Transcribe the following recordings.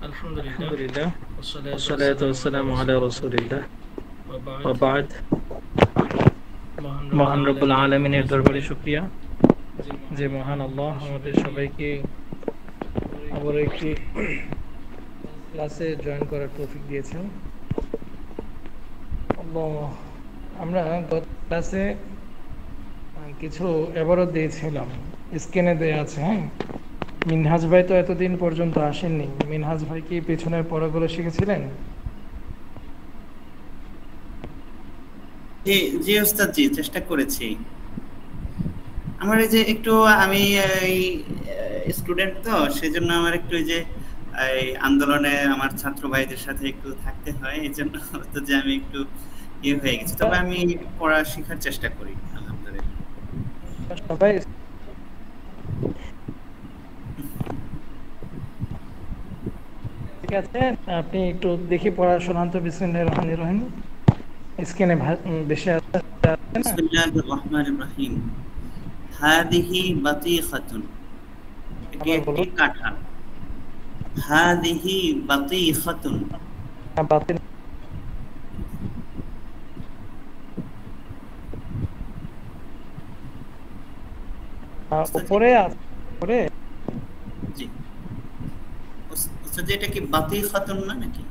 আলহামদুলিল্লাহ ওয়াসসালাতু ওয়াসসালামু আলা রাসূলিল্লাহ ওয়া বা'দ। মহান রব্বুল আলামিনের দরবারে শুকরিয়া যে মহান আল্লাহ আমাদের সবাইকে আবার একটি ক্লাসে জয়েন করার তৌফিক দিয়েছেন। আমরা গত ক্লাসে কিছু এবারও দিয়েছিলাম, স্ক্রিনে দেয়া আছে। হ্যাঁ, মিনহাজ ভাই তো এতদিন পর্যন্ত আসেননি। মিনহাজ ভাই কি পেছনের পড়াগুলো শিখেছিলেন? জি জি ওস্তাদ, জি চেষ্টা করেছি। আমার এই যে একটু আমি স্টুডেন্ট, তো সেজন্য আমার একটু এই যে এই আন্দোলনে আমার ছাত্র ভাইদের সাথে একটু থাকতে হয়, এই জন্য তো যে আমি একটু ইয়ে হয়ে গেছি। তবে আমি পড়া শেখার চেষ্টা করি আলহামদুলিল্লাহ। সবাই ঠিক আছে, আপনি একটু দেখি পড়া শোনান তো। বিসমিল্লাহির রহমানির রহিম। স্ক্রিনে বেশি আছে না? বিসমিল্লাহির রহমানির রহিম। হাদিহি বাতিখাতুন, এটি আবার একটি বলুন। কাঁঠাল। হাদিহি বাতিখাতুন, বাতিল উপরে আছে, উপরে। জি ওস্তাদ, এটা কি বাতিখাতুন না নাকি?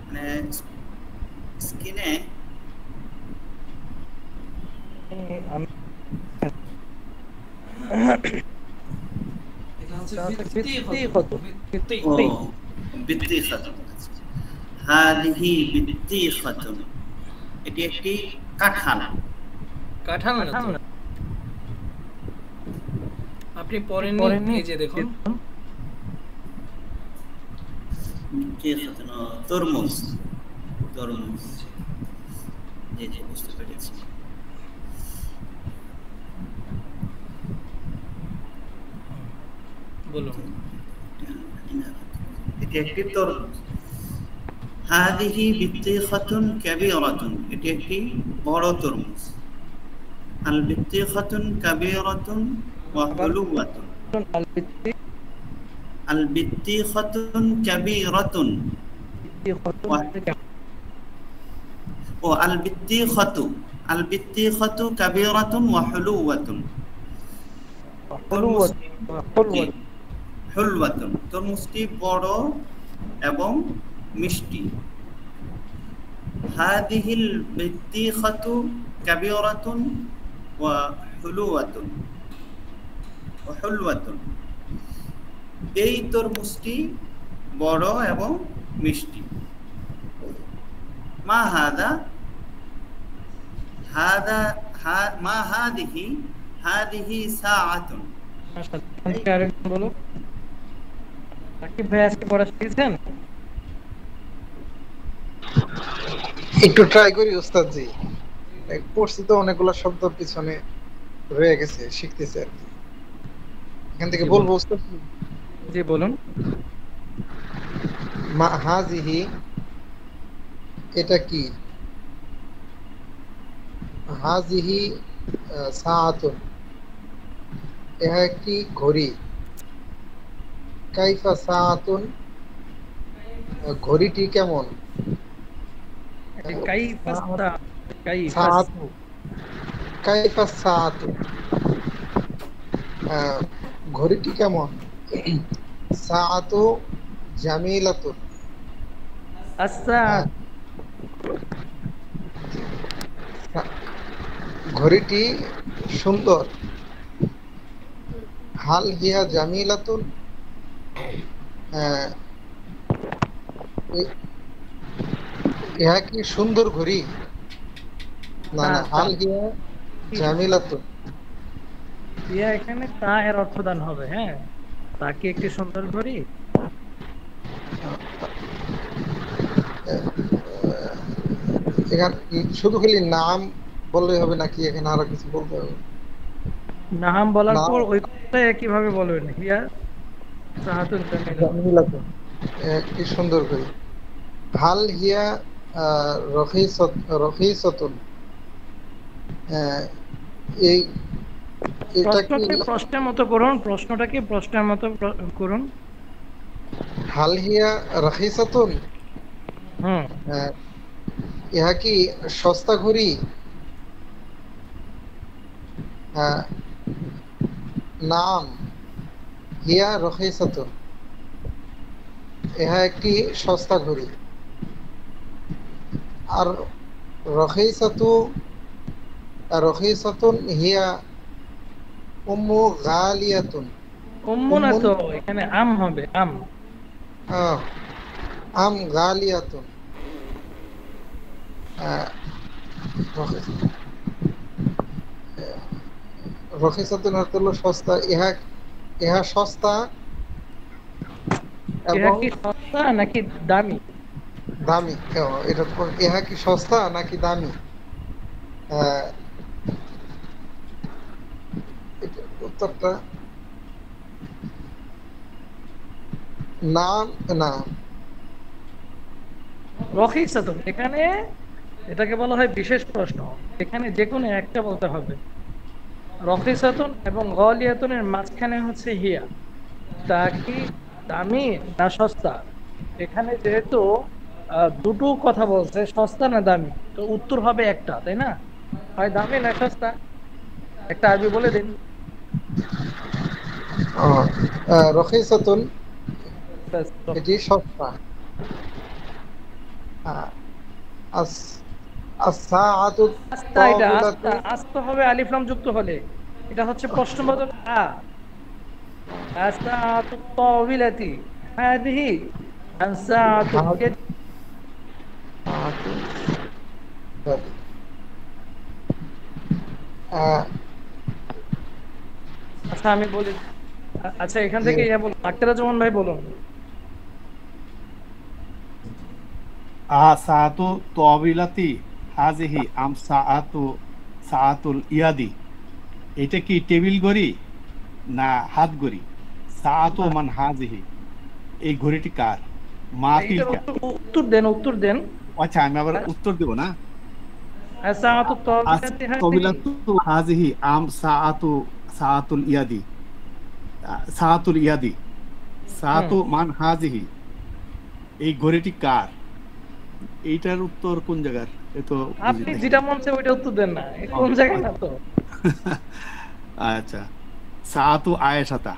মানে স্কিনে আমি ও বিত্তিখাতুন। হাদিহি বিত্তিখাতুন, এটি একটি কাঁঠাল। কাঁঠাল না তো, আপনি পড়েননি। এই যে দেখুন, বিত্তিখাতুন তরমুজ। তরমুজ, জি জি বুঝতে পেরেছি। বলুন। এটি একটি তরমুজ। হাদিহি বিত্তিখাতুন কাবীরাতুন, এটি একটি বড় তরমুজ। আল বিত্তিখাতুন কাবীরাতুন ওয়া হুলুওয়াতুন। আল বিত্তিখাতুন কাবীরাতুন ও আল বিত্তিখাতু কাবীরাতুন ওয়া হুলুওয়াতুন। হুলওয়াতুন, তরমুজটি বড় এবং মিষ্টি। হাদিহিল বিত্তিখাতু কাবীরাতুন ওয়া হুলুওয়াতুন। এই তরমুজটি বড় এবং মিষ্টি। মা হাদা, মা হাদিহি, হাদিহি সাআতুন। আরেকজন বলুন। সাকিব ভাই আজকে পড়া শিখেছেন? একটু ট্রাই করি ওস্তাদ জি, পড়ছি তো অনেকগুলো শব্দ পিছনে রয়ে গেছে, শিখতেছে আর কি। এখান থেকে বলবো ওস্তাদ? জি বলুন। মা হাজিহি, এটা কি? হাজিহি সাআতুন, এটা একটি ঘড়ি। কাইফা সাআতুন, ঘড়িটি কেমন? সাআতু, কাইফা সাআতু, ঘড়িটি কেমন? সাআতু জামিলাতুন, ঘড়িটি সুন্দর। হাল হিয়া জামিলাতুন, ইহা কি সুন্দর ঘড়ি? না না, হাল হিয়া জামিলাতুন, ইয়া এখানে তা এর অর্থদান হবে। হ্যাঁ, তা কি একটি সুন্দর ঘড়ি? এখানে শুধু খালি নাম বললেই হবে নাকি এখানে আরো কিছু বলতে হবে? নাম বলার পর ওই কথাটা কিভাবে বলবেন? হিয়া সাহাতুন জামিলাতুন, কি সুন্দর ঘড়ি। হাল হিয়া রখিসাতুন, এই এটা কি প্রশ্নকে প্রশ্নের মতো করুন, প্রশ্নটাকে প্রশ্নের মতো করুন। হাল হিয়া রাখিসাতুন, হুম, ইহা কি সস্তা ঘড়ি? নাম হিয়া রাখিসাতুন, ইহা একটি সস্তা ঘড়ি। আর রখিসাতুন হিয়া উম্মু গালিয়াতুন। উম্মু না তো, এখানে আম হবে, আম। আহ, আম গালিয়াতুন। আহ, রখি- রখিসাতুন অর্থ হলো সস্তা। ইহা ইহা সস্তা এটা এবং কি সস্তা নাকি দামি? দামি। এটা ইহা কি সস্তা নাকি দামি? আহ, উত্তরটা নাম না। রখিসাতুন, এখানে এটাকে বলা হয় বিশেষ প্রশ্ন। এখানে যে কোনো একটা বলতে হবে। রখিসাতুন এবং গলিয়াতুনের মাঝখানে হচ্ছে হিয়া, তা কি দামি না সস্তা? এখানে যেহেতু দুটো কথা বলছে, সস্তা না দামি, তো উত্তর হবে একটা, তাই না? হয় দামি না সস্তা, একটা আরবি বলে দিন। রখিসাতুন ব্যাস, এটি সস্তা। আহ, আস- আস-সাআতু আস্তা, এটা তাওবিলাতু। আস্তা, আস্তা হবে আলিফ লাম যুক্ত হলে। এটা হচ্ছে প্রশ্নবোধক আ। আস-সাআতু তাওবিলাতি হাদিহি আস-সাআতু ইয়াদ। আহ, আচ্ছা আমি বলি। আচ্ছা এখান জি। থেকে ইয়া বলুন, আক্তারুজ্জামান ভাই বলুন। সাআতু তাওবিলাতি হাজিহি আম সাআতুল ইয়াদি। এটা কি টেবিল ঘড়ি না হাত ঘড়ি? সাআতু মান হাজিহি, এই ঘড়িটি কার? মা এইটার তিলকা। উত্তর দেন, উত্তর দেন। আচ্ছা আমি আবার উত্তর দেব না। আস-সাআতু তাওবিলাতি হাদিহি। তাওবিলাতু হাজিহি আম সাআতুল ইয়াদি। সাআতুল ইয়াদি, সাআতু মান হাজিহি, এই ঘড়িটি কার? এইটার উত্তর কোন জায়গার? এ তো বুঝি আপনি নাই। যেটা মন চায় ওইটা উত্তর দেন না, এ কোন জায়গায় না তো। আচ্ছা, সাআতু আয়েশাতা।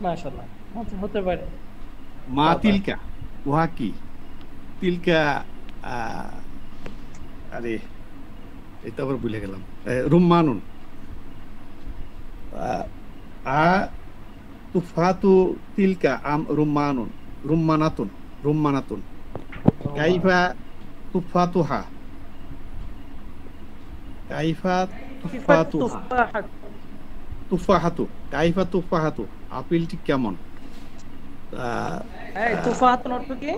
মাশাআল্লাহ, হতে পারে। মা তিলকা, উহা কি? তিলকা, আরে এটা আবার ভুলে গেলাম। রুম্মানুন। আ তুফাতু তিলকা আম রুম্মানুন, রুম্মানাতুন। কাইফা তুফাতুহা, কাইফা তুফাতুহা। তুফাহাতু, কাইফা তুফাহাতু, আপেলটি কেমন? এই তুফাহাতুন অর্থ কি?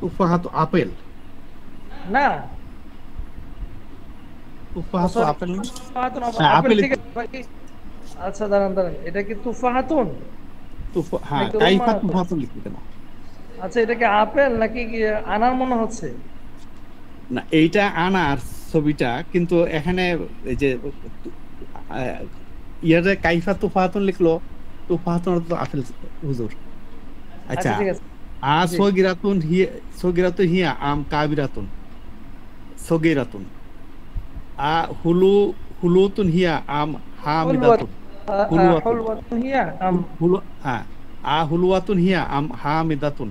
তুফাহাতু আপেল। না, তুফাহাতু আপেল না? তুফাহাতুন হ্যাঁ, আপেল আপেল। থেকে বাকি। আচ্ছা দাঁড়ান দাঁড়ান, এটা কি তুফাহাতুন হ্যাঁ, নাকি কাইফা রুম্মানাতুন? তুফাহাতুন লিখতে কেন? আচ্ছা এটা কি আপেল নাকি কি আনার মনে হচ্ছে? না, এইটা আনার ছবিটা, কিন্তু এখানে এই যে ইয়ারে কাইফা তুফাহাতুন লিখলো, তুফাহাতুন অর্থ আপেল হুজুর। আচ্ছা, ঠিক আছে। জি। সগিরাতুন হিয়া আম কাবিরাতুন, সগিরাতুন। হুলুতুন হিয়া আম হামিদাতুন, হুলুয়াতুন। হুলওয়াতুন হিয়া আম। হুলুয়াতুন হিয়া আম হামিদাতুন,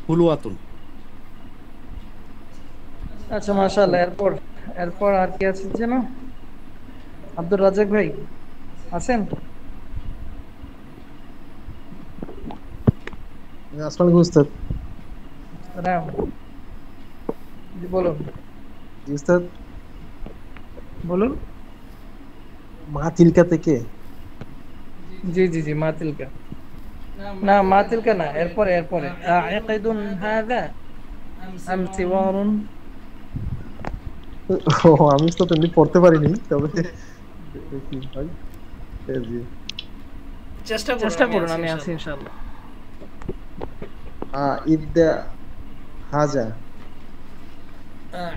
হুলুয়াতুন। আচ্ছা মাশাআল্লাহ। এরপর এরপর আর কি আছে যেন? আব্দুর রাজ্জাক ভাই আছেন? আসসালামু আলাইকুম উস্তাদ। রাম, জি বলুন। জি উস্তাদ, বলুন। মা তিলকা থেকে। জি জি জি, মাতিলকা না, মাতিলকা না, এরপরে এরপরে আকিদুন হাযা আম সিওয়ারুন। ও, আমি উস্তাদ এমনি পড়তে পারিনি, তবে দেখি ভাই। জি। চেষ্টা করুন, আমি আছি ইনশাআল্লাহ। ইবদা হাজা,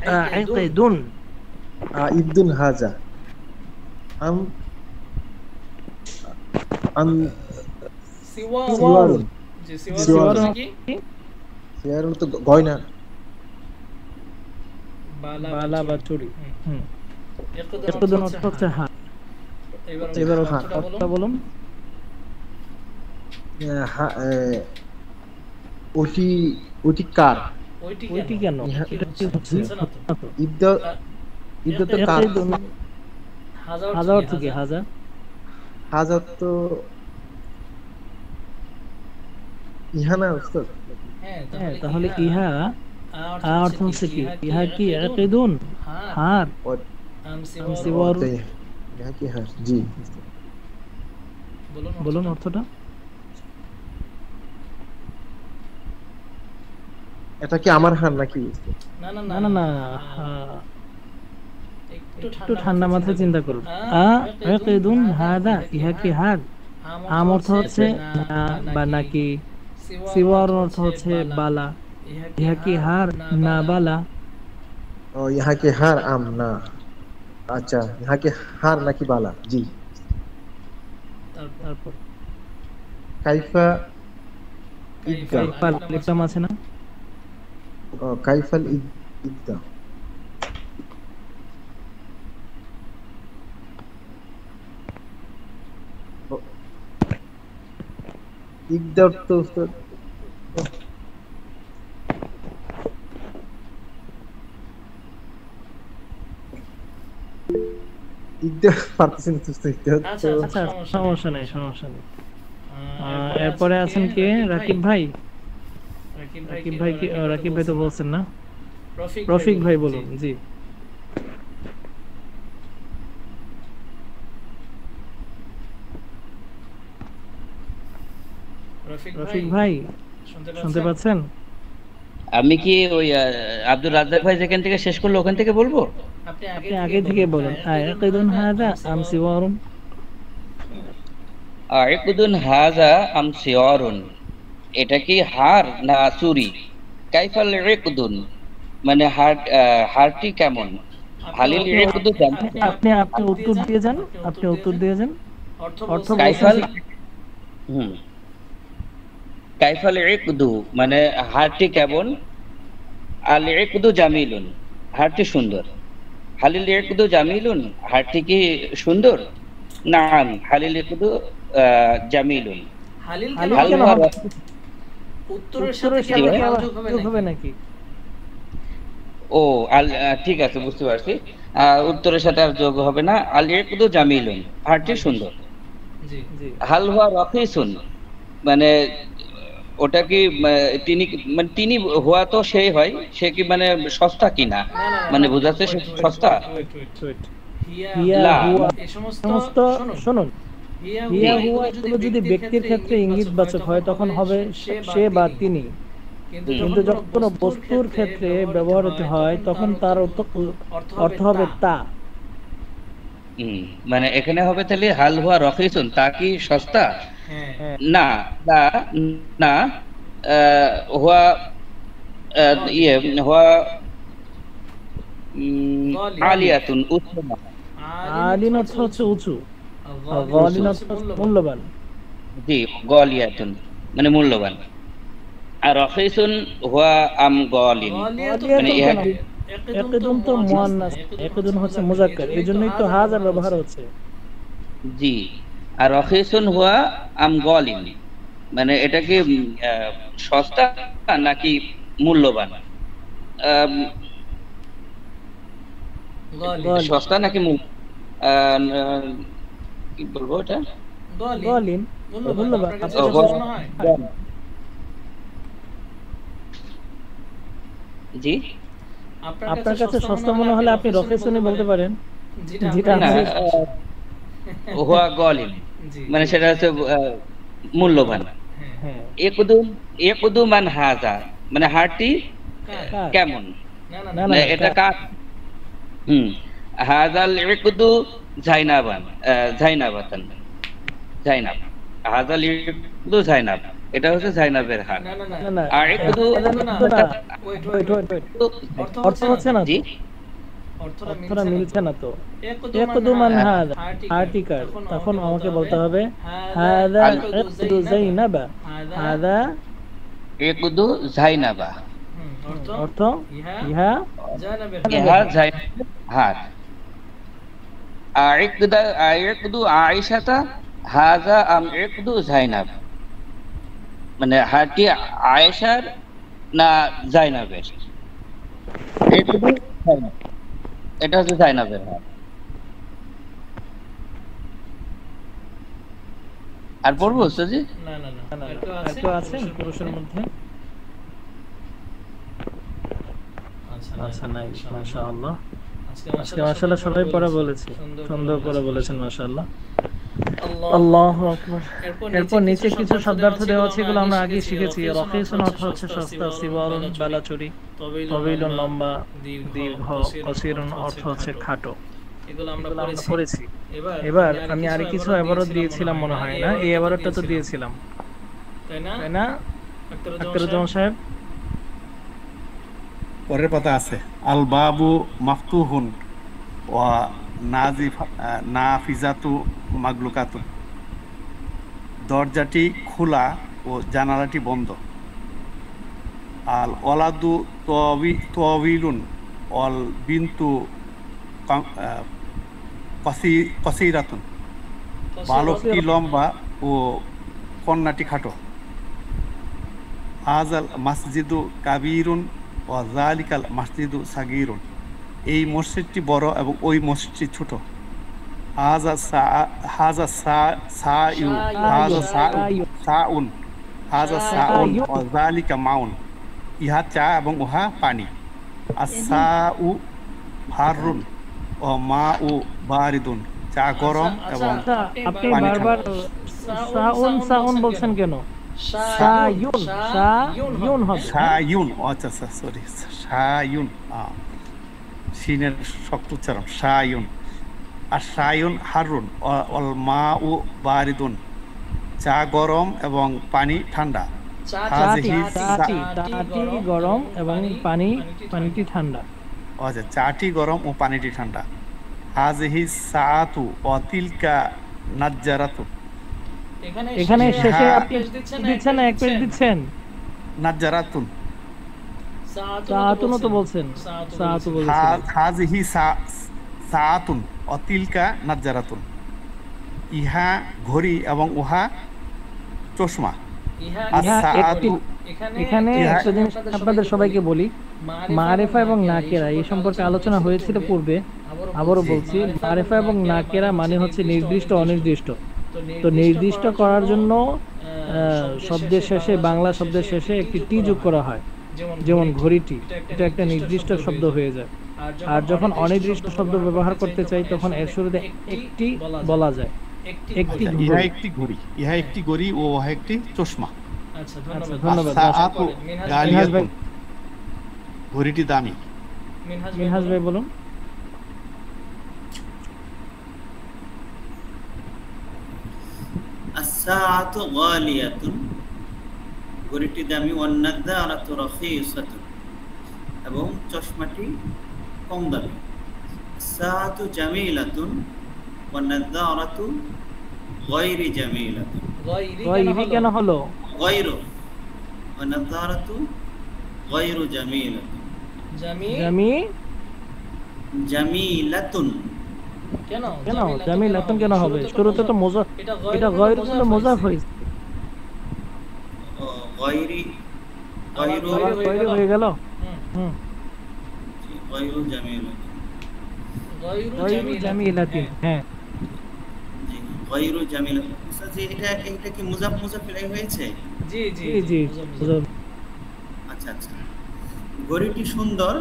আকিদুন ইবদুন হাজা, আম আম সিওয়ারুন সিওয়ারুন জি সিওয়ারুন সিওয়ারুন মানে কি সিওয়ারুন তো গয়না। বালা বা চুরি। হুম। ইকদুন ইকদুন অর্থ অর্থ হচ্ছে হচ্ছে হার। হার। এবার এবার অর্থটা অর্থটা বলুন। ওটি ওটি কার? ওইটি কেন? এটা এটা কি হচ্ছে? জি না তো ঈদ ঈদ তো কার? ইকদুন হাজা অর্থ কি হাজা? হাজার তো ইহা না উস্তাদ? হ্যাঁ, তাহলে ইহা অর্থ হচ্ছে কি? ইহা কি ইকদুন হার? আম সিওয়ারুন ইহা কি হার? জি বলুন অর্থটা। এটা কি আমার হার নাকি? না না না, একটু ঠান্ডা মাথায় চিন্তা করুন। ইকদুন হাদা, ইহা কি হার? আম অর্থ হচ্ছে না বা নাকি, সিওয়ারুন অর্থ হচ্ছে বালা, ইহা কি হার না বালা। ও ইহা কি হার আম না, আচ্ছা ইহা কি হার নাকি বালা? জি। তারপর কাইফা ইদ্দা, কাইফাল লিখলাম আছে না? ও কাইফাল ইদ্দা। ইদ্দা তো উস্তাদ ইদ্দা পারতেছি না তো উস্তাদ। ইদ্দা তো আচ্ছা, সমস্যা নেই। এরপরে আছেন কে? রাকিব ভাই। রাকিব ভাই তো বলছেন না? রফিক ভাই বলুন। জি। রফিক ভাই শুনতে পাচ্ছেন? আমি কি ওই আব্দুল রাজ্জাক ভাই যেখান থেকে শেষ করলো ওখান থেকে বলবো? আপনি আগে থেকে বলুন। ইকদুন হাদা আম সিওয়ারুন। ইকদুন হাজা আম সিওয়ারুন, এটা কি হার না চুরি? কাইফাল ইকদুন মানে হারটি কেমন? হালিল ইকদু আপনি উত্তর দিয়ে যান। অর্থ কাইফাল বলছেন। কাইফাল ইকদু মানে হারটি কেমন? আল ইকদু জামিলুন, হারটি সুন্দর। হালিল ইকদু জামিলুন, হারটি কি সুন্দর? নাম হালিল ইকদু জামিলুন। হালিল হালিল কেন হবে? উত্তরের উত্তরের সাথে সাথে আবার যোগ হবে নাকি? ও ঠিক আছে, বুঝতে পারছি। উত্তরের সাথে আর যোগ হবে না। আল ইকদু জামিলুন, হারটি সুন্দর। জি হাল হুয়া রখিসুন মানে ওটা কি তিনি হুয়া তো সেই হয়, সে কি মানে সস্তা কিনা, মানে বোঝাচ্ছে সে সস্তা। হিয়া লা হুয়া এই সমস্ত শুনুন, হিয়া হুয়া এগুলো যদি ব্যক্তির ক্ষেত্রে ইঙ্গিতবাচক হয় তখন হবে সে বা তিনি, কিন্তু যখন কোনো বস্তুর ক্ষেত্রে ব্যবহৃত হয় তখন তার অর্থ হবে তা। মানে এখানে হবে তাহলে হাল হুয়া রখিসুন, তা কি সস্তা? হ্যাঁ না লা না হুয়া হুয়া আলিয়াতুন উচ্চমা। আলিন অর্থ হচ্ছে উঁচু, গালিন অর্থ হচ্ছে মূল্যবান। জি, গলিয়াতুন মানে মূল্যবান। আর রখিসুন হুয়া আম গলিন মানে ইহা কি? ইকদুন তো মুয়ান্নাস, ইকদুন হচ্ছে মুযাক্কার, এজন্যই তো হাজা ব্যবহার হচ্ছে। জি, আর রখিসুন হুয়া আম গলিন মানে এটা কি সস্তা নাকি মূল্যবান? সস্তা নাকি কি বলবো এটা? গালিন মূল্যবান। জি, আপনার কাছে সস্তা মনে হলে আপনি রখিসুনি বলতে পারেন, যেটা না হুয়া গলিন মানে সেটা হচ্ছে মূল্যবান। হ্যাঁ ইকদু মান হাজা মানে হারটি কেমন, না না এটা কার? হাজাল ইকদু জাইনাবান জাইনাবাতান, জাইনাব, হাজাল ইকদু জাইনাব, এটা হচ্ছে জাইনাবের হার। না আর ইকদু অর্থ হচ্ছে না। জি অর্থটা মিলছে না তো। ইয়াকুদুমান হাদা আর্টিকেল, তখন আমাকে বলতে হবে হাদা ইয়াকুদু যাইনাবা, হাদা ইকুদু জাইনাবা, অর্থ ইহা ইহা জাইনাবের হার। আইকুদু আয়েশাতা হাযা আম ইকুদু জাইনাব, মানে হারটি আয়েশার না জাইনাবের। ইকুদু জাইনাব, এটা হচ্ছে জাইনাবের হার। আর পড়বো উস্তাদ? না না না, একটু আছে পুরুষের মধ্যে। আচ্ছা নাই, মাশাআল্লাহ। আজকে মাশাআল্লাহ সবাই পড়া বলেছে, সুন্দর পড়া বলেছেন মাশাআল্লাহ। আল্লাহু আকবার। এরপর নিচে কিছু শব্দার্থ দেওয়া আছে, এগুলো আমরা আগে শিখেছি। রখিসুন অর্থ হচ্ছে সস্তা, সিওয়ালুন বালাচুরি, তবিলুন লম্বা, দীর্ঘ, কসিরুন অর্থ হচ্ছে খাটো। এগুলো আমরা পড়েছি। এবার আমি আরে কিছু এবারও দিয়েছিলাম মনে হয়, না এই এবারটা তো দিয়েছিলাম, তাই না আখতারুজ্জামান সাহেব? পরের পাতা আছে আল বাবু মাফতুহুন ওয়া নাফিজাতু মাগলুকাতুন, দরজাটি খোলা ও জানালাটি বন্ধ। আল ওয়ালাদু তাওয়িলুন ওয়াল বিনতু কসিরাতুন, বালকটি লম্বা ও কন্যাটি খাটো। আজাল মসজিদু কাবীরুন ওয়া যালিকাল মসজিদু সাগীরুন, এই মসজিদটি বড় এবং ওই মসজিদটি ছোট। হাযা সাউন ওয়া যালিকা মাউন, ইহা চা এবং উহা পানি। আসাউ হারুন ও মাউ বারিদুন, চা গরম এবং আপনি পানি বারবার সাউন সাউন বলছেন কেন? সায়ুন হবে। সায়ুন, আচ্ছা সরি, সায়ুন, সিনের শক্ত উচ্চারণ, সায়ুন। আর সায়ুন হারুন অল মাউ বারিদুন, চা গরম এবং পানি ঠান্ডা। চাটি গরম এবং পানিটি ঠান্ডা। আচ্ছা, চাটি গরম ও পানিটি ঠান্ডা। হাযিহি সাআতু ওয়া তিলকা নাজ্জারাতু, এখানে শেষে আপনি দিচ্ছেন না এক পেজ দিচ্ছেন? নাজ্জারাতুন, সাআতুন তো বলছেন, সাআতু বলছেন। হাযিহি সাআতুন ওয়া তিলকা নাজ্জারাতুন, ইহা ঘড়ি এবং উহা চশমা। এখানে একটা জিনিস আপনাদের সবাইকে বলি, মারিফা এবং নাকেরা এই সম্পর্কে আলোচনা হয়েছিল পূর্বে, আবারও বলছি, মারিফা এবং নাকেরা মানে হচ্ছে নির্দিষ্ট অনির্দিষ্ট। তো নির্দিষ্ট করার জন্য শব্দের শেষে, বাংলা শব্দের শেষে একটি টি যোগ করা হয়, যেমন ঘড়িটি, এটা একটা নির্দিষ্ট শব্দ হয়ে যায়। আর যখন অনির্দিষ্ট শব্দ ব্যবহার করতে চাই তখন এর শুরুতে একটি বলা যায়, একটি ইহা একটি ঘড়ি, ইহা একটি ঘড়ি ও উহা একটি চশমা। আচ্ছা ধন্যবাদ। সাআতু গালিয়াতুন, ঘড়িটি দামি। মিনহাজ ভাই বলুন। আস-সাআতু গালিয়াতুন, ঘড়িটি দামি। ওয়ান নাযারাতু রাখিসাতুন, এবং চশমাটি কম দামি। আস-সাআতু জামিলাতুন ওয়ান নাযারাতু গায়রি জামিলাতুন, গায়রি কেন হলো? গায়রু ওয়ান নাযারাতু গায়রু জামিলাতুন, জামিলাতুন কেন জামিলাতুন কেন হবে? শুরুতে তো মুজাফ, এটা গায়রু তো মুজাফ হয়েছে, গায়রি হয়ে গেল। গায়রু জামিলাতুন, গায়রু জামিলাতিন, হ্যাঁ গায়রু জামিলাতুন। এটা কি মুজাফ ইলাইহি হয়েছে? জি। আচ্ছা, ঘড়িটি সুন্দর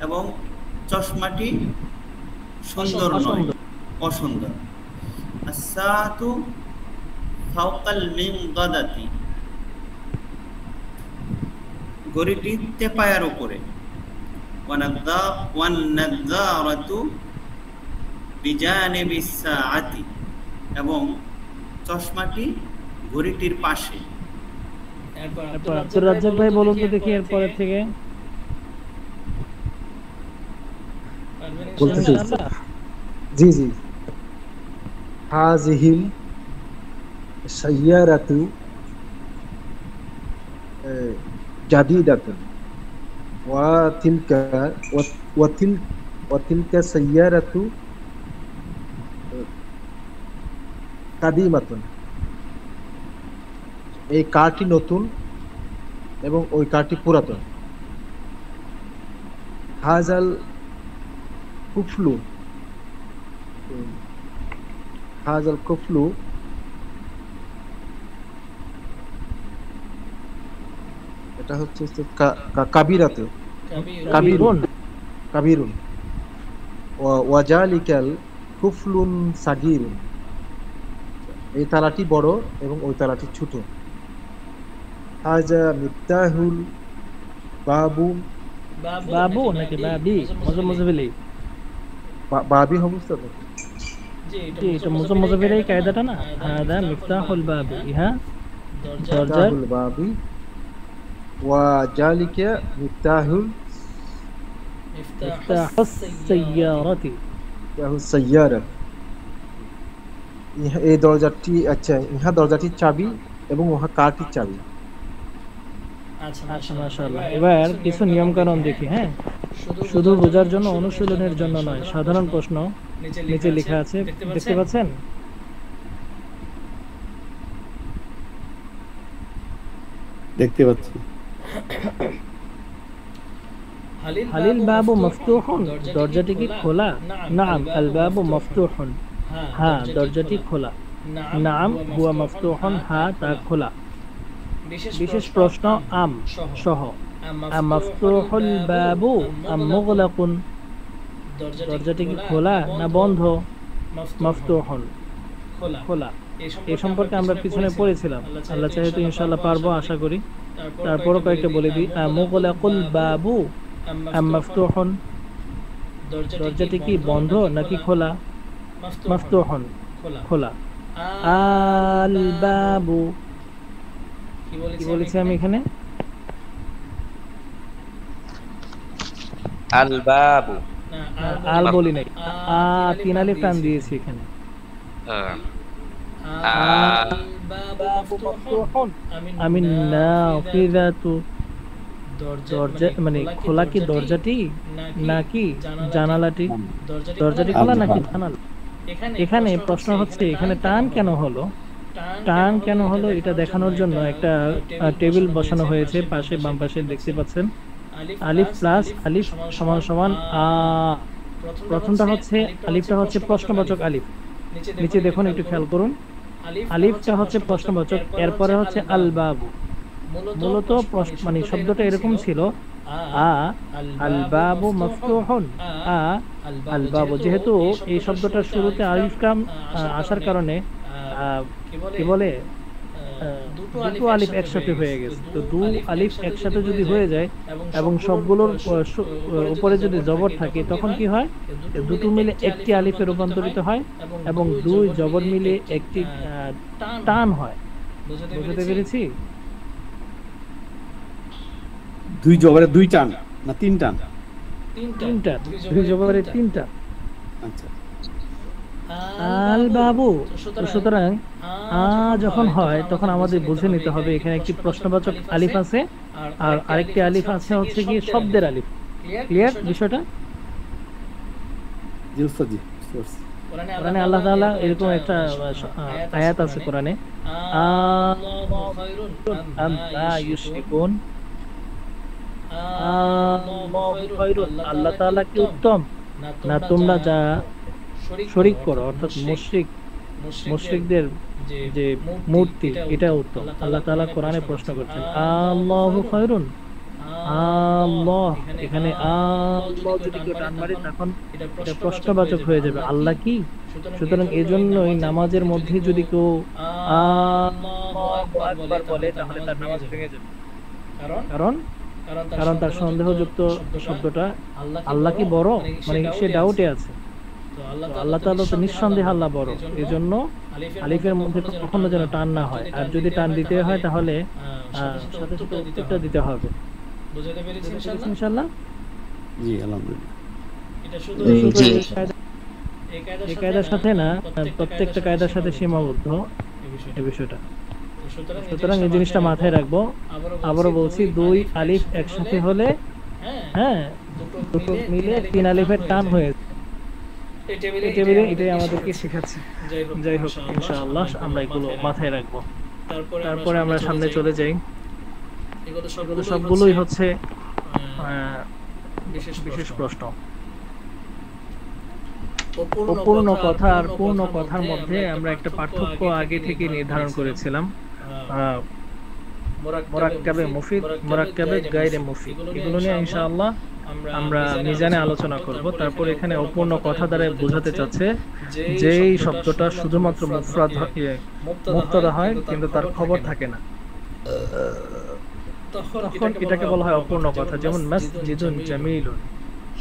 এবং চশমাটি সুন্দর নয়, অসুন্দর। আস-সাআতু ফাওকাল মিনদাদাতি, ঘড়িটি তেপায়ার উপরে। ওয়ান নাযারাতু বিজানিবিস সাআতি, এবং চশমাটি ঘড়িটির পাশে। আব্দুর রাজ্জাক ভাই বলুন তো দেখি এরপরে থেকে। বলতেছি ইনশাআল্লাহ। জি জি হাযিহিল সাইয়ারাতু জাদিদাতুন ওয়া তিলকা ওয়া তিলকা সাইয়ারাতু কাদিমাতুন। এই কারটি নতুন এবং ওই কারটি পুরাতন। হাজাল কুফলু হাজাল কুফলু এটা হচ্ছে কাবিরাতে কাবিরুন কাবিরুন ওয়াজালিকাল কুফলুন সাগীরুন। এই তালাটি বড় এবং ওই তালাটি ছোট। হাজা মিফতাহুল বাবু বাবু নাকি বাবি মুজাম্মিলি? বাবি হবে তো। জি এটা মুজাম্মিলি কায়দাটা না। হাদা মিফতাহুল বাবি, ইহা দরজার মিফতাহুল বাবি ওয়া জালিকা মিফতাহুল মিফতাহুস সাইয়ারাতি। সাইয়ারা। এই দরজাটি আচ্ছা ইহা দরজাটির চাবি এবং ওহা কারটির চাবি। আচ্ছা মাশাআল্লাহ। এবার কিছু নিয়ম কানুন দেখি। হ্যাঁ, শুধু বোঝার জন্য, অনুশীলনের জন্য নয়। সাধারণ প্রশ্ন নিচে লেখা আছে, দেখতে পাচ্ছেন? দেখতে পাচ্ছি। হালিল বাবু মফতুহুন, দরজাটি কি খোলা? নাম আল বাবু মফতুহুন, হ্যাঁ দরজাটি খোলা। নাম হুয়া মফতুহুন, হ্যাঁ তা খোলা। বিশেষ প্রশ্ন আম সহ। আম মফতুহুল বাবু আম মুগলাকুন, দরজাটি কি খোলা না বন্ধ? মফতুহুন, খোলা। এই সম্পর্কে আমরা পিছনে পড়েছিলাম। আল্লাহ চাহে তো ইনশাআল্লাহ পারবো, আশা করি। তারপরও কয়েকটা বলে দিই। মুগলাকুল বাবু আম মাফতুহুন, দরজাটি কি বন্ধ নাকি খোলা? মাফতুহুন, খোলা। আল বাবু, কি বলেছি আমি এখানে? আল বাবু, আল বলি নাই, তিন আলিফ টান দিয়েছি এখানে। আল বাবু মাফতুহুন আমিন নাফিযাতু, দরজা মানে খোলা কি দরজাটি নাকি জানালাটি? দরজাটি খোলা নাকি জানালা? এখানে প্রশ্ন হচ্ছে এখানে টান কেন হলো? টান কেন হলো এটা দেখানোর জন্য একটা টেবিল বসানো হয়েছে পাশে, বাম পাশে দেখতে পাচ্ছেন। আলিফ প্লাস আলিফ সমান সমান আ। প্রথমটা হচ্ছে আলিফটা হচ্ছে প্রশ্নবাচক আলিফ। নিচে দেখুন, একটু খেয়াল করুন। আলিফটা হচ্ছে প্রশ্নবাচক, এরপরে হচ্ছে আল বাবু। মূলত মানে শব্দটা এরকম ছিল, আ আল বাবু মাফতুহুন, আ আল বাবু। যেহেতু এই শব্দটার শুরুতে আলিফ কাম আসার কারণে কি বলে দুটো আলিফ একসাথে হয়ে গেছে। তো দু আলিফ একসাথে যদি হয়ে যায় এবং সবগুলোর উপরে যদি জবর থাকে, তখন কি হয়? দুটো মিলে একটি আলিফে রূপান্তরিত হয় এবং দুই জবর মিলে একটি টান হয়। বুঝতে পেরেছি? দুই জবরে দুই টান না তিন টান? তিনটা, দুই জবরে তিনটা। আচ্ছা। আল বাবু। সুতরাং আ যখন হয় তখন আমাদের বুঝে নিতে হবে এখানে একটি প্রশ্নবাচক আলিফ আছে আর আরেকটি আলিফ আছে হচ্ছে কি শব্দের আলিফ। ক্লিয়ার বিষয়টা? জি উস্তাদ জি। কোরআনে আল্লাহ তাআলা এরকম একটা আয়াত আছে কোরআনে, আল্লাহু খায়রুন আম্মা ইউশরিকুন। আল্লাহু খায়রুন, আল্লাহ তাআলা কি উত্তম না তোমরা যা শরীক করো, অর্থাৎ মুশরিকদের যে মূর্তি, এটা উত্তম। আল্লাহ তাআলা কোরআনে প্রশ্ন করছেন আল্লাহু খায়রুন। আল্লাহ, এখানে আল্লাহ যদি কেউ টান মারে তখন এটা প্রশ্নবাচক হয়ে যাবে, আল্লাহ কি? সুতরাং এজন্যই নামাজের মধ্যে যদি কেউ আল্লাহু আকবার বলে তাহলে তার নামাজ ভেঙে যাবে। কারণ তার সন্দেহযুক্ত শব্দটা আল্লাহ কি বড়, মানে সে ডাউটে আছে। তো আল্লাহ তাআলা তো নিঃসন্দেহে আল্লাহ বড়, এজন্য আলিফের মধ্যে কখনো যেন টান না হয়। আর যদি টান দিতে হয় তাহলে সাথে সাথে উত্তরটা দিতে হবে। বুঝতে পেরেছেন ইনশাআল্লাহ? জি আলহামদুলিল্লাহ। জি এই কায়দার সাথে না, প্রত্যেকটা কায়দার সাথে সীমাবদ্ধ এই বিষয়টা। সুতরাং এই জিনিসটা মাথায় রাখবো। আবারও বলছি, 2 আলিফ একসাথে হলে হ্যাঁ দুটো মিলে 3 আলিফের টান হয়ে এই টেবিলে এটাই আমাদেরকে শেখাচ্ছে। যাই হোক, ইনশাআল্লাহ আমরা এগুলো মাথায় রাখবো। তারপরে আমরা সামনে চলে যাই। এগুলো সবগুলোই হচ্ছে বিশেষ প্রশ্ন। অপূর্ণ কথা আর পূর্ণ কথার মধ্যে আমরা একটা পার্থক্য আগে থেকে নির্ধারণ করেছিলাম। মুরাক্কাবে মুফিদ, মুরাক্কাবে গায়রে মুফিদ, এগুলো নিয়ে ইনশাআল্লাহ আমরা মিজানে আলোচনা করব। তারপর এখানে অপূর্ণ কথা দ্বারা বোঝাতে চাচ্ছে যেই শব্দটা শুধুমাত্র মুফরাদ মুবতাদা হয় কিন্তু তার খবর থাকে না, তখন এটাকে বলা হয় অপূর্ণ কথা। যেমন মাসজিদুন জামিলুন,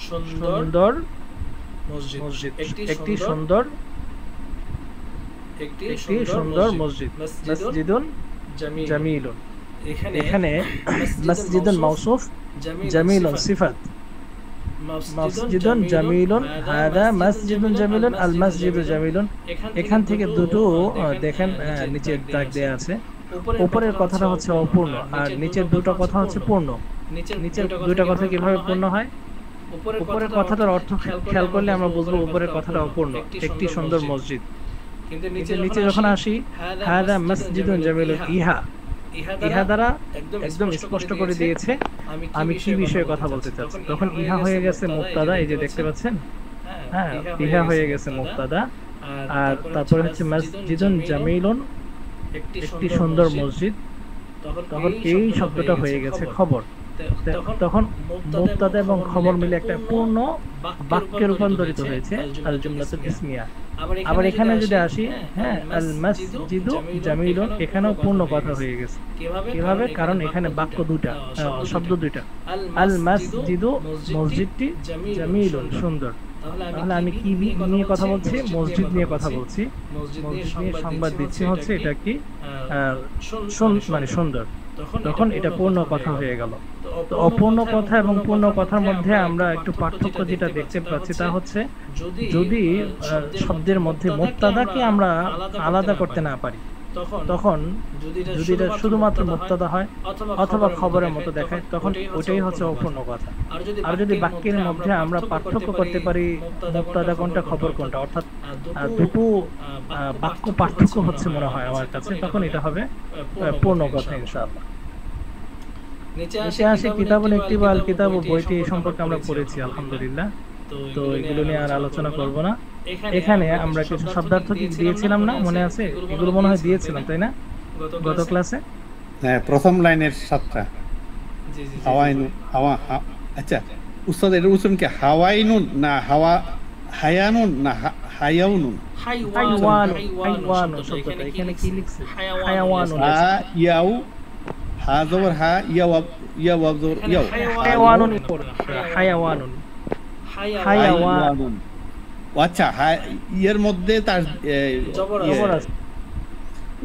সুন্দর মসজিদ, একটি সুন্দর মসজিদ। মাসজিদুন জামিলুন, এখানে মাসজিদুন মাওসুফ, জামিলুন সিফাত। মাসজিদুন জামিলুন, হাদা মাসজিদুন জামিলুন, আল মাসজিদু জামিলুন। এখান থেকে দুটো দেখেন নিচে দাগ দেয়া আছে। উপরের কথাটা হচ্ছে অপূর্ণ আর নিচের দুটো কথা হচ্ছে পূর্ণ। নিচের দুইটা কথা কিভাবে পূর্ণ হয়? উপরের কথাটার অর্থ খেয়াল করলে আমরা বুঝবো উপরের কথাটা অপূর্ণ, একটি সুন্দর মসজিদ। কিন্তু নিচে যখন আসি, হাদা মাসজিদুন জামিলুন, ইহা দ্বারা একদম স্পষ্ট করে দিয়েছে আমি কি বিষয়ে কথা বলতে চাচ্ছি। তখন ইহা হয়ে গেছে মুবতাদা, এই যে দেখতে পাচ্ছেন, হ্যাঁ ইহা হয়ে গেছে মুবতাদা। আর তারপরে হচ্ছে মাসজিদুন জামিলুন, একটি সুন্দর মসজিদ। তখন এই শব্দটা হয়ে গেছে খবর। তখন মুবতাদা এবং খবর মিলে একটা পূর্ণ বাক্যে রূপান্তরিত হয়েছে আল জুমলাতুল ইসমিয়া। আবার এখানে যদি আসি, হ্যাঁ আল মাসজিদু জামিলুন, এখানেও পূর্ণ কথা হয়ে গেছে। কিভাবে? কারণ এখানে বাক্য দুটা, শব্দ দুইটা। আল মাসজিদু, মসজিদটি, জামিলুন, সুন্দর। তাহলে আমি কি নিয়ে কথা বলছি? মসজিদ নিয়ে কথা বলছি। মসজিদ নিয়ে সংবাদ দিচ্ছি হচ্ছে এটা কি মানে সুন্দর। তখন এটা পূর্ণ কথা হয়ে গেল। তো অপূর্ণ কথা এবং পূর্ণ কথার মধ্যে আমরা একটু পার্থক্য যেটা দেখতে পাচ্ছি তা হচ্ছে, যদি শব্দের মধ্যে মুবতাদাকে আমরা আলাদা করতে না পারি, তখন যদি এটা শুধুমাত্র মুবতাদা হয় অথবা খবরের মতো দেখায়, তখন ওইটাই হচ্ছে অপূর্ণ কথা। আর যদি বাক্যের মধ্যে আমরা পার্থক্য করতে পারি মুবতাদা কোনটা, খবর কোনটা, অর্থাৎ দুটো বাক্য পার্থক্য হচ্ছে মনে হয় আমার কাছে, তখন এটা হবে পূর্ণ কথা ইনশাআল্লাহ। নিচে আসি কিতাবুল একটি বা আল কিতাবু, বইটি এই সম্পর্কে আমরা পড়েছি আলহামদুলিল্লাহ, তো এগুলো নিয়ে আর আলোচনা করব না। এখানে আমরা কিছু শব্দার্থ কি দিয়েছিলাম না, মনে আছে? এগুলো মনে হয় দিয়েছিলাম, তাই না, গত ক্লাসে? হ্যাঁ, প্রথম লাইনের 7টা। হাওয়াইনুন, আচ্ছা উস্তাদ, এর উচ্চারণ কি হাওয়াইনুন না হায়ানুন না হায়াউনুন? হাইওয়ানুন শব্দটা এখানে কি লিখছে? হায়াওয়ানুন, ইয়াউ হা জবর হা, ইয়া ওয়াব জবর ইয়াউ, হায়াওয়ানুন, হায়াওয়ানুন, হায়াওয়ানুন। আচ্ছা, ইয়ার মধ্যে তার জবর আছে,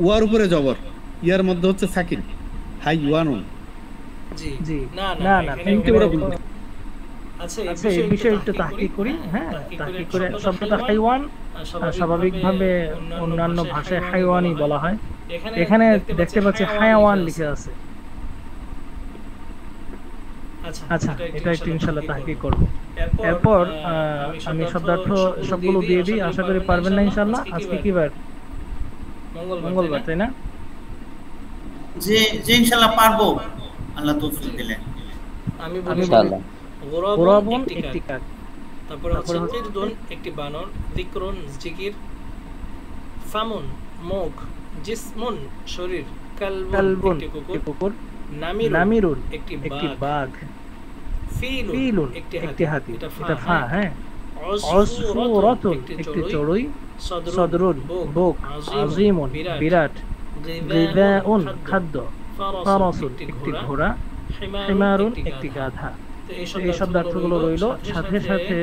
ওয়ার উপরে জবর, ইয়ার মধ্যে হচ্ছে সাকিন, হাইওয়ানুন। জি না আচ্ছা, এই বিষয়ে একটু তাহকিক করি। হ্যাঁ, তাহকিক করে শব্দটা হাইওয়ান স্বাভাবিকভাবে অন্যান্য ভাষায় হাইওয়ানই বলা হয়। এখানে দেখতে পাচ্ছি হায়াওয়ান লিখে আছে। আচ্ছা, এটা একটু ইনশাআল্লাহ তাহকিক করব। এরপর আমি শব্দার্থ সবগুলো দিয়ে দিই, আশা করি পারবেন না ইনশাআল্লাহ। আজকে কি বার? মঙ্গলবার, তাই না? যে ইনশাআল্লাহ পারবো, আল্লাহ তৌফিক দিলে। আমি ইনশাআল্লাহ। গোরাবুন একটি কাক, তারপরে হচ্ছে তিরদুন একটি বানর, যিকরুন জিকির, ফামুন মুখ, জিসমুন শরীর, কালবুন একটি কুকুর, নামিরুন একটি বাঘ, ফিলুন একটি হাতি, এটা ফা। হ্যাঁ, উসফুরাতুন একটি চড়ুই, সদরুন বুক, আযীমুন বিরাট, গিযাউন খাদ্য, ফারাসুন একটি ঘোড়া, হিমারুন একটি গাধা। এই শব্দার্থগুলো রইল। সাথে সাথে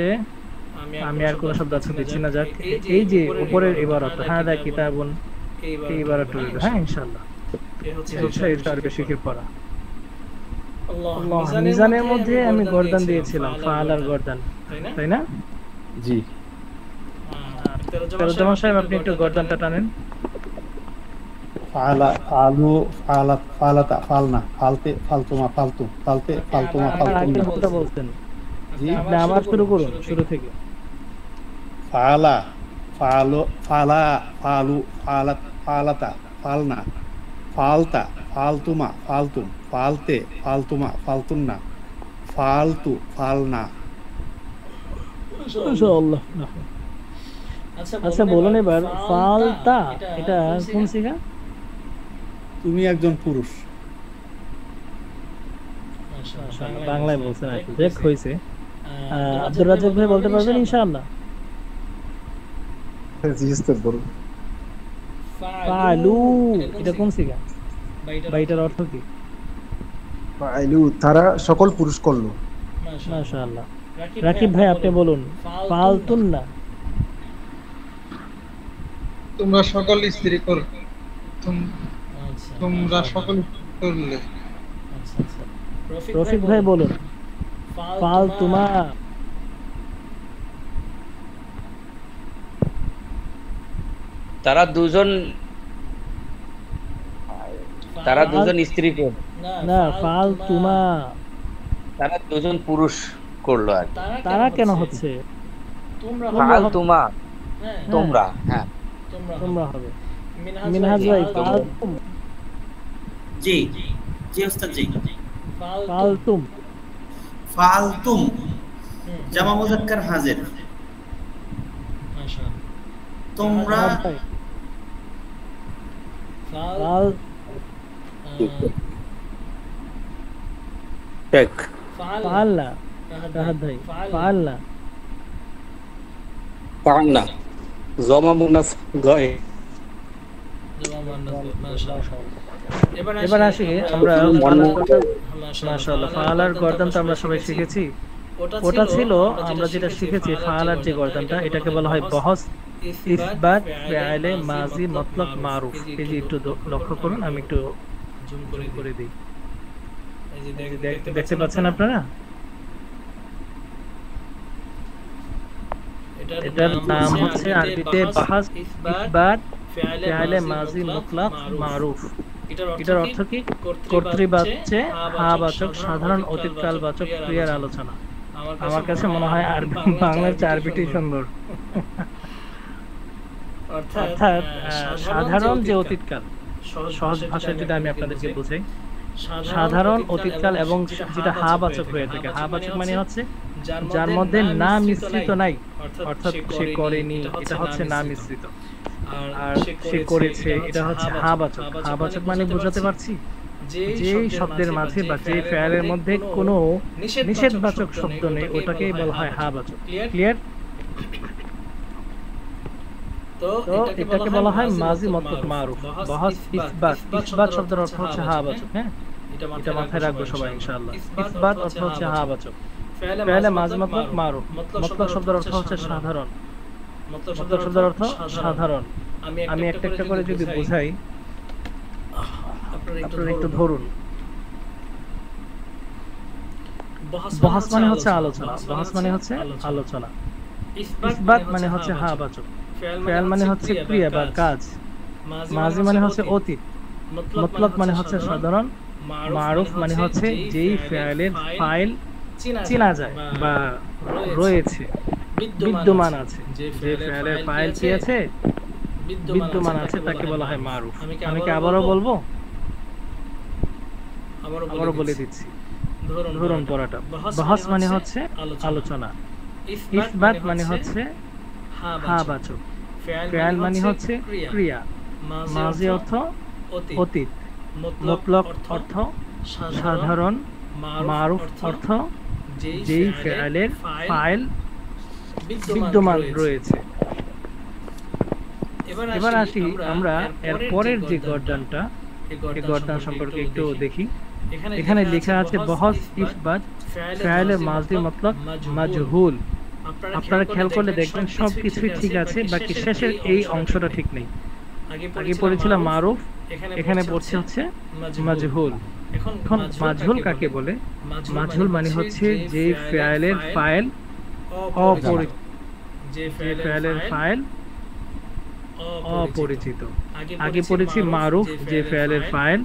আমি আর কোনো শব্দার্থ দিচ্ছি না। যাক, এই যে উপরের ইবারত, হাদা কিতাবুন, এই ইবারত রইল। হ্যাঁ ইনশাআল্লাহ, এই হচ্ছে এর বেশি কি পড়া। আল্লাহ, মিজানের মধ্যে আমি গর্দান দিয়েছিলাম, ফাআল আর গর্দান, তাই না? জি। তেরুজ্জামান সাহেব আপনি একটু গর্দানটা টানেন। ফালা, ফালু, ফালাত, ফালাতা, ফালনা, ফালতে, ফালতুমা, ফালতু, ফালতে, ফালতুমা, ফালতুমনা। কথা বলছেন জি। আপনি আবার শুরু করুন শুরু থেকে। ফালা, ফালো, ফালা, ফালু, ফালাত, ফালাতা, ফালনা, ফালতা, ফালতুমা, ফালতুম, ফালতে, ফালতুমা, ফালতুন্না, ফালতু, ফালনা। মাশাআল্লাহ। আচ্ছা বলুন এবার ফালতা এটা কোন সিগা? তুমি একজন পুরুষ। বাংলায় বলছেন আর কি, দেখ হয়েছে। আব্দুর রাজ্জাক ভাই বলতে পারবেন ইনশাআল্লাহ? জি উস্তাদ বলুন। ফালু এটা কোন সিগা? বাইটার অর্থ কি? ফাইলু তারা সকল পুরুষ করলো। মাশাআল্লাহ। রাকিব ভাই আপনি বলুন ফালতুন্না। তোমরা সকল স্ত্রী কর, তোমরা সকল করলে। রফিক ভাই বলুন ফালতুমা। তারা দুজন স্ত্রী করলো না, ফালতুমা তারা দুজন পুরুষ করলো আর কি। তারা কেন হচ্ছে? ফালতুমা তোমরা, হ্যাঁ তোমরা হবে। মিনহাজ ভাই ফালতুম। জি জি ওস্তাদ জি। ফালতুম ফালতুম জামা মুজাক্কার হাজির। তোমরা ফাল ঠিক ফালনা। রাহাত ভাই ফালনা। ফালনা জমা মুনাস গয়ে। এবার আসি আমরা মাশাআল্লাহ ফালার গর্দান তো আমরা সবাই শিখেছি। ওটা ছিল আমরা যেটা শিখেছি ফালার যে গর্দানটা, এটাকে বলা হয় বহস ইসবাত ফিআলে মাজি মতলব মারুফ। এই যে একটু লক্ষ্য করুন, আমি একটু জুম করে দিই। এই যে দেখতে পাচ্ছেন আপনারা? এটার নাম হচ্ছে আরবিতে বাহাস ইসবাত ফিআলে মাজি মতলব মারুফ। এটার অর্থ কি? কর্তৃবাচ্যে হা-বাচক সাধারণ অতীতকাল বাচক ক্রিয়ার আলোচনা। আমার কাছে মনে হয় আরবি বাংলার আরবিটাই সুন্দর। অর্থাৎ সাধারণ যে অতীতকাল, সহজ ভাষায় যদি আমি আপনাদেরকে বুঝাই, সাধারণ অতীতকাল এবং যেটা হা-বাচক হয়ে থাকে। হা-বাচক মানে হচ্ছে যার মধ্যে না মিশ্রিত নাই, অর্থাৎ সে করেনি, এটা হচ্ছে না মিশ্রিত। আর সে করেছে, এটা হচ্ছে হা-বাচক। হা-বাচক মানে বুঝাতে পারছি যে শব্দের মাঝে বা যে ফেয়ালের মধ্যে কোনো নিষেধবাচক শব্দ নেই, ওটাকেই বলা হয় হা-বাচক। ক্লিয়ার? তো এটাকে বলা হয় মাজি মতলব মারুফ। বহস ইসবাত, ইসবাত শব্দের অর্থ হচ্ছে হা-বাচক। হ্যাঁ, এটা মাথায় রাখবো সবাই ইনশাআল্লাহ। ইসবাত অর্থ হচ্ছে হা-বাচক, ফেয়ালে মাজি মতলব মারুফ। মতলব শব্দের অর্থ হচ্ছে সাধারণ। মতলব শব্দের অর্থ সাধারণ। আমি একটা করে যদি বুঝাই, আপনারা একটু ধরুন। বহস মানে হচ্ছে আলোচনা, বহস মানে হচ্ছে আলোচনা। ইসবাত মানে হচ্ছে হা-বাচক, ফেয়াল মানে হচ্ছে ক্রিয়া বা কাজ, মাজি মানে হচ্ছে অতীত, মতলব মানে হচ্ছে সাধারণ, মারুফ মানে হচ্ছে যেই ফেয়ালের ফাইল চেনা যায় বা রয়েছে, বিদ্যমান আছে। যে ফেয়ালের ফাইল কি আছে? বিদ্যমান আছে, তাকে বলা হয় মারুফ। আমি কি আবারও বলবো? আবারও বলে দিচ্ছি, ধরুন পড়াটা। বহস মানে হচ্ছে আলোচনা, ইসবাত মানে হচ্ছে হা-বাচক, ফেয়াল মানে হচ্ছে ক্রিয়া, মাজি অর্থ অতীত, মতলব অর্থ সাধারণ, মারুফ অর্থ যেই ফেয়ালের ফাইল বিদ্যমান রয়েছে। এবার আসি আমরা এর পরের যে গর্দানটা, এই গর্দান সম্পর্কে একটু দেখি। এখানে লেখা আছে বহস ইসবাত ফেয়ালে মাজি মতলব মাজহুল। আপনারা খেয়াল করলে দেখবেন সবকিছুই ঠিক আছে, বাকি শেষের এই অংশটা ঠিক নেই। আগে পড়েছিলাম মারুফ, এখানে পড়ছে হচ্ছে মাজহুল। এখন মাজহুল কাকে বলে? মাজহুল মানে হচ্ছে যে ফেয়ালের ফাইল অপরিচিত, যে ফেলের ফাইল অপরিচিত। আগে পড়েছি মারুফ যে ফেলের ফাইল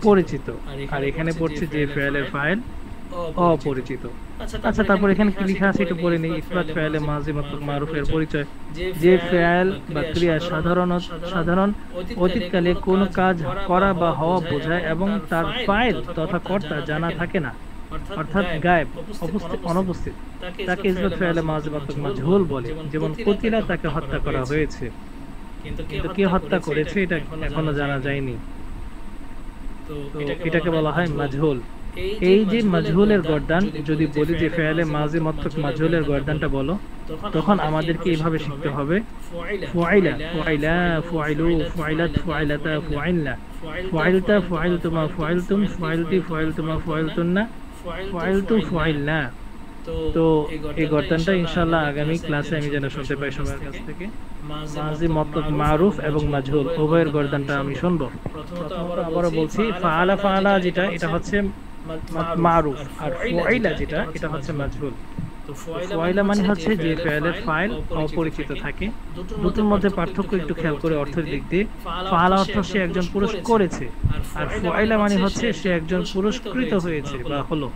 পরিচিত, আর এখানে পড়ছি যে ফেলের ফাইল অপরিচিত। আচ্ছা, তারপর এখানে কি লেখা আছে একটু পড়ে নেই। ইসবাত ফেলে মাজি মতলব মারুফের পরিচয়। যে ফেল বা ক্রিয়া সাধারণ অতীতকালে কোন কাজ করা বা হওয়া বোঝায় এবং তার ফাইল তথা কর্তা জানা থাকে না, অর্থাৎ গায়েব, অনুপস্থিত, তাকে ইসবাত ফেলে মাজি মতলব মাজহুল বলে। যেমন কুতিলা, তাকে হত্যা করা হয়েছে, কিন্তু কে হত্যা করেছে এটা এখনো জানা যায়নি, তো এটাকে বলা হয় মাজহুল। এই যে মাজহুলের গর্দান, যদি বলি যে ফেলে মাজি মতলব মাজহুলের গর্দানটা বলো, তখন আমাদেরকে এইভাবে শিখতে হবে। ফুআইলা, ফুআইলা, ফুআইলু, ফুআইলাত, ফুআইলাতা, ফুআইলনা, ফুআইলতা, ফুআইলতুমা, ফুআইলতুম, ফুআইলতি, ফুআইলতুমা, ফুআইলতুন্না, ফুআইলতু, ফুআইলনা। তো এই গর্দানটা ইনশাআল্লাহ আগামী ক্লাসে আমি যেন শুনতে পাই সবার কাছ থেকে। মাজি মতলব মারুফ এবং মাজহুল উভয়ের গর্দানটা আমি শুনবো। প্রথমত আবারও বলছি, ফাআলা, ফাআলা যেটা এটা হচ্ছে মারুফ, আর ফুআইলা যেটা এটা হচ্ছে মাজহুল। তো ফুআইলা মানে হচ্ছে যে ফেলের ফাইল অপরিচিত থাকে। দুটোর মধ্যে পার্থক্য একটু খেয়াল করে অর্থের দিক দিয়ে। ফাআলা অর্থ সে একজন পুরুষ করেছে, আর ফুআইলা মানে হচ্ছে সে একজন পুরস্কৃত হয়েছে বা হলো,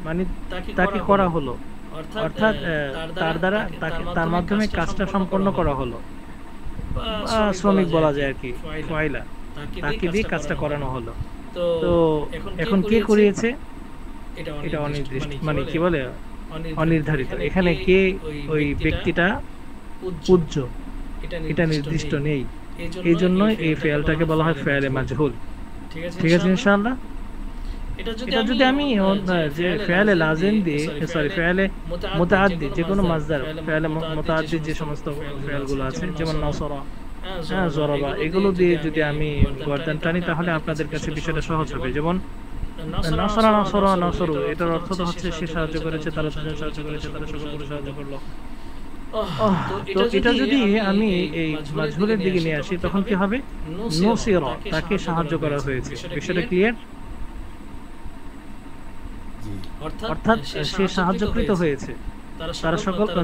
মানে তাকে করা হলো, অর্থাৎ তার দ্বারা তার মাধ্যমে কাজটা সম্পন্ন করা হলো, শ্রমিক বলা যায় আর কি। ফুআইলা, তাকে দিয়ে কাজটা করানো হলো। তো এখন কে করিয়েছে এটা অনির্দিষ্ট, মানে কি বলে অনির্ধারিত। এখানে কে ওই ব্যক্তিটা পূজ্য এটা নির্দিষ্ট নেই, এই জন্য এই ফেলটাকে বলা হয় ফেলে মাজহুল। ঠিক আছে ইনশাআল্লাহ। এটা যদি আমি যে ফেলে লাজিম দিয়ে, সরি ফেলে মুতাআদ্দি, যে কোনো মাজদার ফেলে মুতাআদ্দি যে সমস্ত ফেলগুলো আছে, যেমন নসরা, জরাবা, এগুলো দিয়ে যদি আমি গর্দান টানি তাহলে আপনাদের কাছে বিষয়টা সহজ হবে। যেমন নসরা, নসরা, নসরু, এটার অর্থ তো হচ্ছে সে সাহায্য করেছে, তারা দুজন সাহায্য করেছে, তারা সকলে সাহায্য করলো। তো এটা যদি আমি এই মাজহুলের দিকে নিয়ে আসি তখন কি হবে? নুসিরা, তাকে সাহায্য করা হয়েছে। বিষয়টা ক্লিয়ার? অর্থাৎ সে সাহায্যকৃত হয়েছে,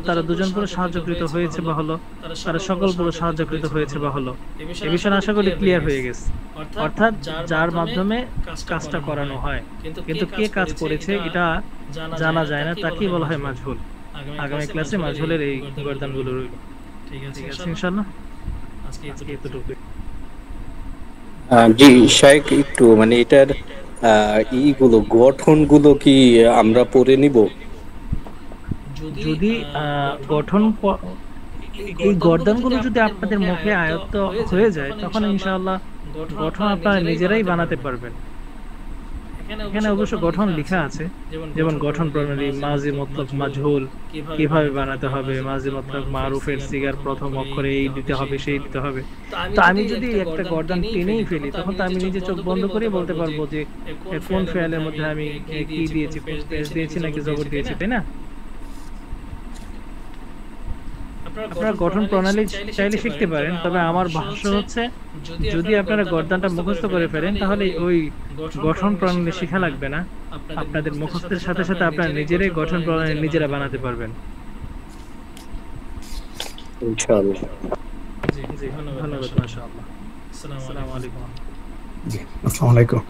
তারা দুজন পুরুষ সাহায্যকৃত হয়েছে বা হলো, তারা সকল পুরুষ সাহায্যকৃত হয়েছে বা হলো। এ বিষয়ে আশা করি ক্লিয়ার হয়ে গেছে। অর্থাৎ যার মাধ্যমে কাজটা করানো হয়, কিন্তু কে কাজ করেছে এটা জানা যায় না, তাকেই বলা হয় মাজহুল। আগামী ক্লাসে মাজহুলের এই গর্দানগুলো রইল। ঠিক আছে ইনশাআল্লাহ, আজকে এতটুকু। জি শাইখ, একটু মানে এটার এইগুলো গঠনগুলো কি আমরা পড়ে নিব? যদি গঠন, এই গর্দানগুলো যদি আপনাদের মুখে আয়ত্ত হয়ে যায় তখন ইনশাআল্লাহ গঠন আপনারা নিজেরাই বানাতে পারবেন। এখানে অবশ্য গঠন লেখা আছে, যেমন গঠন প্রণালী, মাজি মতলব মাজহুল কিভাবে বানাতে হবে, মাজি মতলব মারুফের সিগার প্রথম অক্ষরে এই দিতে হবে, সেই দিতে হবে। তো আমি যদি একটা গর্দান টেনেই ফেলি তখন তো আমি নিজে চোখ বন্ধ করে বলতে পারবো যে কোন ফেলের মধ্যে আমি কি দিয়েছি, পেশ দিয়েছি নাকি জবর দিয়েছি, তাই না? আপনারা গঠন প্রণালী চাইলে শিখতে পারেন, তবে আমার ভাষ্য হচ্ছে যদি আপনারা গর্দানটা মুখস্থ করে ফেলেন তাহলে ওই গঠন প্রণালী শেখা লাগবে না। আপনাদের মুখস্থের সাথে সাথে আপনারা নিজেরাই গঠন প্রণালী নিজেরা বানাতে পারবেন ইনশাআল্লাহ। জি ধন্যবাদ, মাশাআল্লাহ। আসসালামু আলাইকুম। জি আসসালামু আলাইকুম।